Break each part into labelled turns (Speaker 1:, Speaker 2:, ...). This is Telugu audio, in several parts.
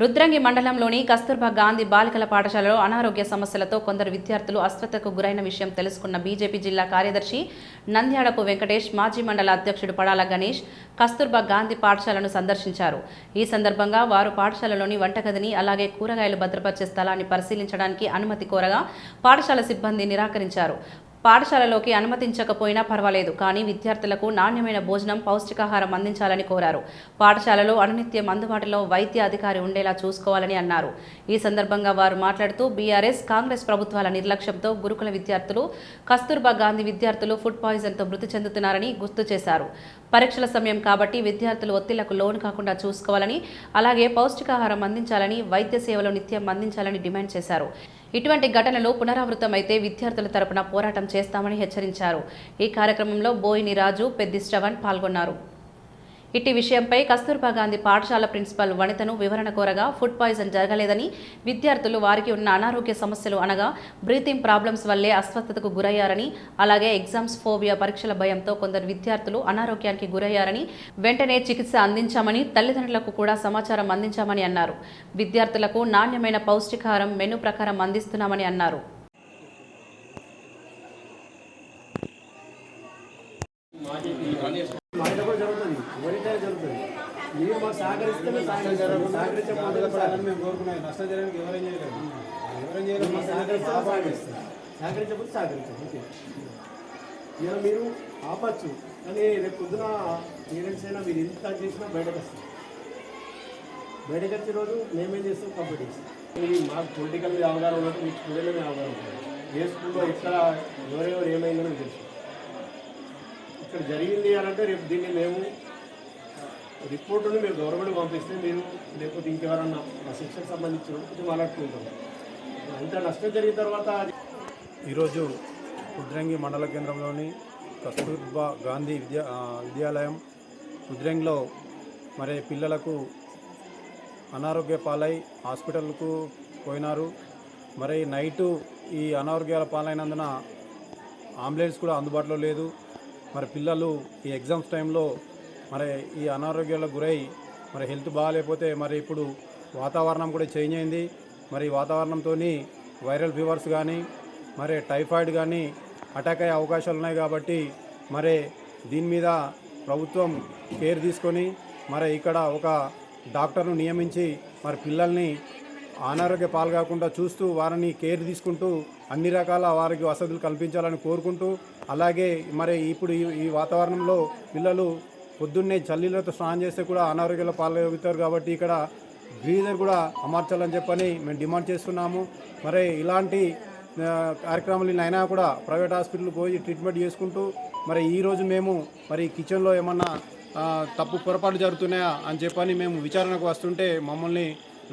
Speaker 1: రుద్రంగి మండలంలోని కస్తూర్బా గాంధీ బాలికల పాఠశాలలో అనారోగ్య సమస్యలతో కొందరు విద్యార్థులు అస్వస్థతకు గురైన విషయం తెలుసుకున్న బీజేపీ జిల్లా కార్యదర్శి నంద్యాడపు వెంకటేష్, మాజీ మండల అధ్యక్షుడు పడాల గణేష్ కస్తూర్బా గాంధీ పాఠశాలను సందర్శించారు. ఈ సందర్భంగా వారు పాఠశాలలోని వంటగదిని అలాగే కూరగాయలు భద్రపరిచే స్థలాన్ని పరిశీలించడానికి అనుమతి కోరగా పాఠశాల సిబ్బంది నిరాకరించారు. పాఠశాలలోకి అనుమతించకపోయినా పర్వాలేదు, కానీ విద్యార్థులకు నాణ్యమైన భోజనం, పౌష్టికాహారం అందించాలని కోరారు. పాఠశాలలో అనునిత్యం అందుబాటులో వైద్య అధికారి ఉండేలా చూసుకోవాలని అన్నారు. ఈ సందర్భంగా వారు మాట్లాడుతూ బీఆర్ఎస్, కాంగ్రెస్ ప్రభుత్వాల నిర్లక్ష్యంతో గురుకుల విద్యార్థులు, కస్తూర్బా గాంధీ విద్యార్థులు ఫుడ్ పాయిజన్తో మృతి చెందుతున్నారని గుర్తు చేశారు. పరీక్షల సమయం కాబట్టి విద్యార్థులు ఒత్తిళ్లకు లోను కాకుండా చూసుకోవాలని, అలాగే పౌష్టికాహారం అందించాలని, వైద్య సేవలు నిత్యం అందించాలని డిమాండ్ చేశారు. ఇటువంటి ఘటనలు పునరావృతమైతే విద్యార్థుల తరపున పోరాటం చేస్తామని హెచ్చరించారు. ఈ కార్యక్రమంలో బోయిని రాజు, పెద్ది శ్రవణ్ పాల్గొన్నారు. ఇట్టి విషయంపై కస్తూర్బా గాంధీ పాఠశాల ప్రిన్సిపల్ వనితను వివరణ కోరగా ఫుడ్ పాయిజన్ జరగలేదని, విద్యార్థులు వారికి ఉన్న అనారోగ్య సమస్యలు అనగా బ్రీతింగ్ ప్రాబ్లమ్స్ వల్లే అస్వస్థతకు గురయ్యారని, అలాగే ఎగ్జామ్స్ ఫోబియా పరీక్షల భయంతో కొందరు విద్యార్థులు అనారోగ్యానికి గురయ్యారని, వెంటనే చికిత్స అందించామని, తల్లిదండ్రులకు కూడా సమాచారం అందించామని అన్నారు. విద్యార్థులకు నాణ్యమైన పౌష్టికాహారం మెను ప్రకారం అందిస్తున్నామని అన్నారు.
Speaker 2: మీరు మాకు సహకరిస్తే సహకరించకపోతే మేము కోరుకున్నాం. నష్టం జరగడానికి ఎవరేం చేయలేదు. సహకరించకపోతే సహకరించండి. ఇలా మీరు ఆపచ్చు, కానీ రేపు పొద్దున పేరెంట్స్ అయినా మీరు ఎంత చేసినా బయటకు వస్తాం. బయటకు వచ్చే రోజు మేమేం చేస్తాం, కంప్లీట్ చేస్తాం. మాకు పొలిటికల్ మీద అవగాహన ఉన్నట్టు మీకు స్కూల్లో మీద అవగాహన ఉంటుంది. ఏ స్కూల్లో ఎక్కడ ఎవరెవరు ఏమైందో మీకు తెలుసు. ఇక్కడ జరిగింది అని అంటే రేపు దీన్ని మేము రిపోర్టుని మీరు గవర్నమెంట్కి పంపిస్తే మీరు లేకపోతే ఇంకెవరన్నా ఆ శిక్షకు సంబంధించిన కొంచెం మాట్లాడుకుంటాం. అంత నష్టం జరిగిన తర్వాత
Speaker 3: ఈరోజు రుద్రంగి మండల కేంద్రంలోని కస్తూర్బా గాంధీ విద్యాలయం రుద్రంగిలో మరి పిల్లలకు అనారోగ్య పాలై హాస్పిటల్కు పోయినారు. మరి నైటు ఈ అనారోగ్యాల పాలైనందున అంబులెన్స్ కూడా అందుబాటులో లేదు. మరి పిల్లలు ఈ ఎగ్జామ్స్ టైంలో మరి ఈ అనారోగ్యాలకు గురై మరి హెల్త్ బాగాలేకపోతే మరి ఇప్పుడు వాతావరణం కూడా చేంజ్ అయింది. మరి వాతావరణంతో వైరల్ ఫీవర్స్ కానీ మరి టైఫాయిడ్ కానీ అటాక్ అయ్యే అవకాశాలు ఉన్నాయి. కాబట్టి మరి దీని మీద ప్రభుత్వం కేర్ తీసుకొని మరి ఇక్కడ ఒక డాక్టర్ను నియమించి మరి పిల్లల్ని అనారోగ్య పాలు కాకుండా చూస్తూ వారిని కేర్ తీసుకుంటూ అన్ని రకాల వారికి వసతులు కల్పించాలని కోరుకుంటూ, అలాగే మరి ఇప్పుడు ఈ వాతావరణంలో పిల్లలు పొద్దున్నే చల్లీలతో స్నానం చేస్తే కూడా అనారోగ్యాల పాల్గొతారు. కాబట్టి ఇక్కడ గ్రీజర్ కూడా అమర్చాలని చెప్పని మేము డిమాండ్ చేస్తున్నాము. మరి ఇలాంటి కార్యక్రమాలు అయినా కూడా ప్రైవేట్ హాస్పిటల్కి పోయి ట్రీట్మెంట్ చేసుకుంటూ మరి ఈరోజు మేము మరి కిచెన్లో ఏమన్నా తప్పు పొరపాటు జరుగుతున్నాయా అని చెప్పని మేము విచారణకు వస్తుంటే మమ్మల్ని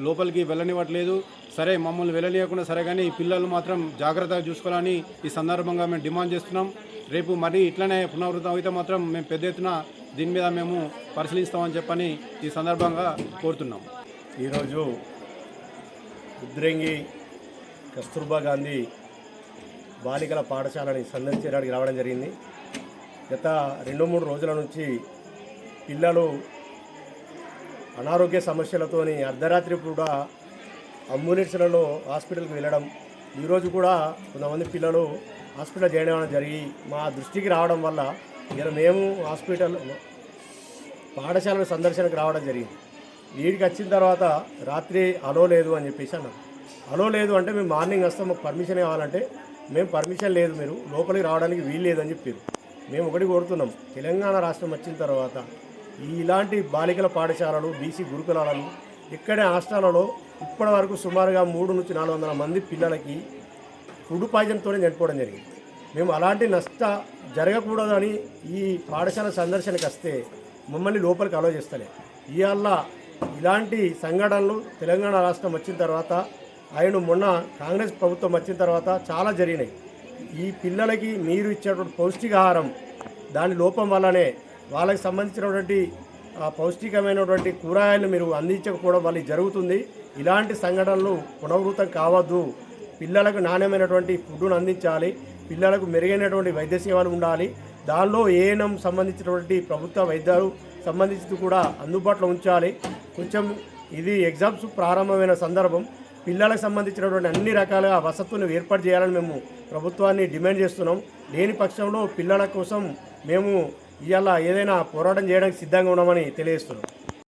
Speaker 3: లోపలికి వెళ్ళనివ్వట్లేదు. సరే, మమ్మల్ని వెళ్ళనివ్వకుండా సరే, కానీ పిల్లలు మాత్రం జాగ్రత్తగా చూసుకోవాలని ఈ సందర్భంగా మేము డిమాండ్ చేస్తున్నాం. రేపు మరి ఇట్లనే పునరావృతం అయితే మాత్రం మేము పెద్ద ఎత్తున దీని మీద మేము పరిశీలిస్తామని చెప్పని ఈ సందర్భంగా కోరుతున్నాం.
Speaker 4: ఈరోజు రుద్రంగి కస్తూర్బా గాంధీ బాలికల పాఠశాలని సందర్శించడానికి రావడం జరిగింది. గత 2-3 రోజుల నుంచి పిల్లలు అనారోగ్య సమస్యలతోని అర్ధరాత్రి కూడా అంబులెన్స్లలో హాస్పిటల్కి వెళ్ళడం, ఈరోజు కూడా కొంతమంది పిల్లలు హాస్పిటల్ చేయడం జరిగి మా దృష్టికి రావడం వల్ల ఇలా మేము పాఠశాల సందర్శనకు రావడం జరిగింది. వీడికి వచ్చిన తర్వాత రాత్రి అలో లేదు అని చెప్పేసి అన్నారు. అలో లేదు అంటే మేము మార్నింగ్ వస్తాం, మాకు పర్మిషన్ కావాలంటే మేము పర్మిషన్ లేదు, మీరు లోపలికి రావడానికి వీలు లేదని చెప్పారు. మేము ఒకటి కోరుతున్నాం, తెలంగాణ రాష్ట్రం వచ్చిన తర్వాత ఇలాంటి బాలికల పాఠశాలలు, బీసీ గురుకులాలను ఇక్కడే హాస్టళ్లలో ఇప్పటి వరకు సుమారుగా 300 నుంచి 400 మంది పిల్లలకి ఫుడ్ పాయిజన్తోనే చనిపోవడం జరిగింది. మేము అలాంటి నష్టం జరగకూడదని ఈ పాఠశాల సందర్శనకు వస్తే మమ్మల్ని లోపలికి అలో చేస్తలే. ఇవాళ ఇలాంటి సంఘటనలు తెలంగాణ రాష్ట్రం వచ్చిన తర్వాత, ఆయన మొన్న కాంగ్రెస్ ప్రభుత్వం వచ్చిన తర్వాత చాలా జరిగినాయి. ఈ పిల్లలకి మీరు ఇచ్చేటువంటి పౌష్టికాహారం దాని లోపం వల్లనే వాళ్ళకి సంబంధించినటువంటి పౌష్టికమైనటువంటి కూరగాయలు మీరు అందించకపోవడం వల్ల జరుగుతుంది. ఇలాంటి సంఘటనలు పునరావృతం కావద్దు. పిల్లలకు నాణ్యమైనటువంటి ఫుడ్ను అందించాలి, పిల్లలకు మెరుగైనటువంటి వైద్య సేవలు ఉండాలి. దానిలో ఏఎన్ఎం సంబంధించినటువంటి ప్రభుత్వ వైద్యాలు సంబంధించి కూడా అందుబాటులో ఉంచాలి. కొంచెం ఇది ఎగ్జామ్స్ ప్రారంభమైన సందర్భం, పిల్లలకు సంబంధించినటువంటి అన్ని రకాలుగా వసతులను ఏర్పాటు చేయాలని మేము ప్రభుత్వాన్ని డిమాండ్ చేస్తున్నాం. లేని పక్షంలో పిల్లల కోసం మేము ఇవాళ ఏదైనా పోరాటం చేయడానికి సిద్ధంగా ఉన్నామని తెలియజేస్తున్నాం.